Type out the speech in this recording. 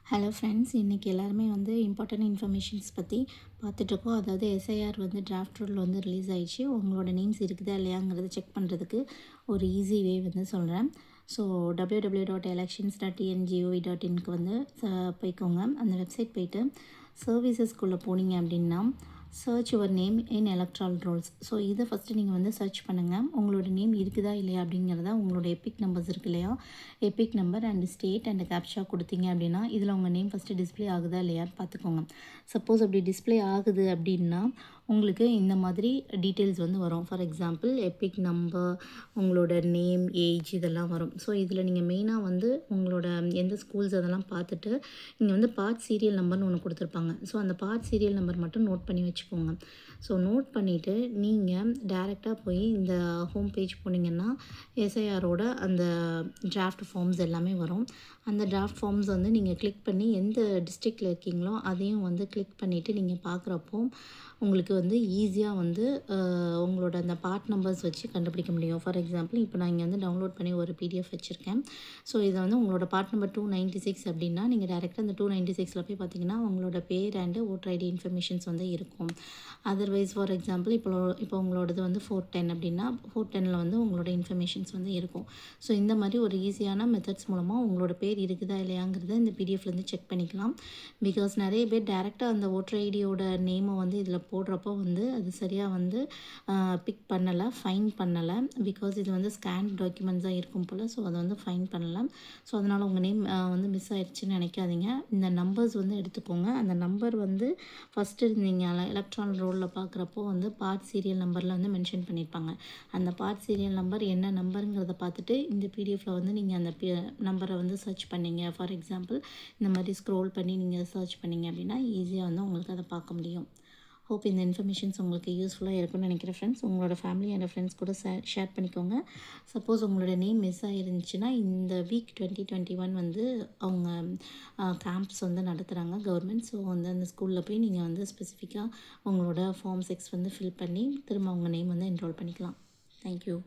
Hello friends, இன்றைக்கி எல்லாருமே வந்து இம்பார்ட்டன்ட் இன்ஃபர்மேஷன்ஸ் பற்றி பார்த்துட்ருக்கோம். அதாவது எஸ்ஐஆர் வந்து டிராஃப்ட் ரூல் வந்து ரிலீஸ் ஆயிடுச்சு. உங்களோட நேம்ஸ் இருக்குதா இல்லையாங்கிறத செக் பண்ணுறதுக்கு ஒரு ஈஸி வே வந்து சொல்கிறேன். ஸோ www.elections.tngov.inக்கு வந்து போய்க்கோங்க. அந்த வெப்சைட் போயிட்டு சர்வீசஸ்குள்ளே போனீங்க அப்படின்னா search your name in electoral rolls. So இதை ஃபஸ்ட்டு நீங்கள் வந்து சர்ச் பண்ணுங்கள். உங்களோட நேம் இருக்குதா இல்லையா அப்படிங்கிறத உங்களோட எபிக் நம்பர்ஸ் இருக்கு இல்லையா, Epic number and state and captcha கொடுத்தீங்க அப்படின்னா இதில் உங்கள் நேம் ஃபஸ்ட்டு டிஸ்பிளே ஆகுதா இல்லையான்னு பார்த்துக்கோங்க. சப்போஸ் அப்படி டிஸ்பிளே ஆகுது அப்படின்னா உங்களுக்கு இந்த மாதிரி டீட்டெயில்ஸ் வந்து வரும். ஃபார் எக்ஸாம்பிள் எபிக் நம்பர், உங்களோட நேம், ஏஜ் இதெல்லாம் வரும். ஸோ இதில் நீங்கள் மெயினாக வந்து உங்களோட எந்த ஸ்கூல்ஸ் அதெல்லாம் பார்த்துட்டு இங்கே வந்து பார்ட் சீரியல் நம்பர்னு ஒன்று கொடுத்துருப்பாங்க. ஸோ அந்த பார்ட் சீரியல் நம்பர் மட்டும் நோட் பண்ணி வச்சுக்கோங்க. ஸோ நோட் பண்ணிவிட்டு நீங்கள் டேரெக்டாக போய் இந்த ஹோம் பேஜ் போனீங்கன்னா எஸ்ஐஆரோட அந்த டிராஃப்ட் ஃபார்ம்ஸ் எல்லாமே வரும். அந்த டிராஃப்ட் ஃபார்ம்ஸ் வந்து நீங்கள் கிளிக் பண்ணி எந்த டிஸ்ட்ரிக்டில் இருக்கீங்களோ அதையும் வந்து கிளிக் பண்ணிவிட்டு நீங்கள் பார்க்குறப்போ உங்களுக்கு வந்து ஈஸியாக வந்து உங்களோட அந்த பார்ட் நம்பர்ஸ் வச்சு கண்டுபிடிக்க முடியும். ஃபார் எக்ஸாம்பிள் இப்போ நான் இங்கே வந்து டவுன்லோட் பண்ணி ஒரு பிடிஎஃப் வச்சுருக்கேன். ஸோ இதை வந்து உங்களோட பார்ட் நம்பர் 296 அப்படின்னா நீங்கள் டேரெக்டாக அந்த 296 போய் பார்த்தீங்கன்னா உங்களோட பேர் அண்டு ஓட்டர் ஐடி இன்ஃபர்மேஷன்ஸ் வந்து இருக்கும். அதர்வைஸ் ஃபார் எக்ஸாம்பிள் இப்போ உங்களோடது வந்து 410 அப்படின்னா 410 வந்து உங்களோட இன்ஃபர்மேஷன்ஸ் வந்து இருக்கும். ஸோ இந்த மாதிரி ஒரு ஈஸியான மெத்தட்ஸ் மூலமாக உங்களோட பேர் இருக்குதா இல்லையாங்கிறத இந்த பிடிஎஃப்லேருந்து செக் பண்ணிக்கலாம். பிகாஸ் நிறைய பேர் டேரெக்டாக அந்த ஓட்டர் ஐடியோட நேமை வந்து இதில் போடுறப்போ வந்து அது சரியாக வந்து பிக் பண்ணலை, ஃபைன் பண்ணலை. பிகாஸ் இது வந்து ஸ்கேன் டாக்குமெண்ட்ஸாக இருக்கும் போல். ஸோ அதை வந்து ஃபைன் பண்ணலை. ஸோ அதனால் உங்கள் நேம் வந்து மிஸ் ஆயிடுச்சுன்னு நினைக்காதீங்க. இந்த நம்பர்ஸ் வந்து எடுத்துக்கோங்க. அந்த நம்பர் வந்து ஃபஸ்ட்டு நீங்கள் எலக்ட்ரான் ரோலில் பார்க்குறப்போ வந்து பார்ட் சீரியல் நம்பரில் வந்து மென்ஷன் பண்ணியிருப்பாங்க. அந்த பார்ட் சீரியல் நம்பர் என்ன நம்பருங்கிறத பார்த்துட்டு இந்த பிடிஎஃப்பில் வந்து நீங்கள் அந்த நம்பரை வந்து சர்ச் பண்ணிங்க. ஃபார் எக்ஸாம்பிள் இந்த மாதிரி ஸ்க்ரோல் பண்ணி நீங்கள் சர்ச் பண்ணிங்க அப்படின்னா ஈஸியாக வந்து உங்களுக்கு அதை பார்க்க முடியும். ஹோப் இந்த இன்ஃபர்மேஷன்ஸ் உங்களுக்கு யூஸ்ஃபுல்லாக இருக்கும்னு நினைக்கிறேன் ஃப்ரெண்ட்ஸ். உங்களோட ஃபேமிலி அண்ட் ஃப்ரெண்ட்ஸ் கூட ஷேர் பண்ணிக்கோங்க. சப்போஸ் உங்களோட நேம் மிஸ் ஆகிருந்துச்சுன்னா இந்த வீக் 2021 வந்து அவங்க கேம்ப்ஸ் வந்து நடத்துகிறாங்க கவர்மெண்ட். ஸோ வந்து அந்த ஸ்கூலில் போய் நீங்கள் வந்து ஸ்பெசிஃபிக்காக உங்களோட ஃபார்ம் 6 வந்து ஃபில் பண்ணி திரும்ப உங்கள் நேம் வந்து என்ரோல் பண்ணிக்கலாம். தேங்க்யூ.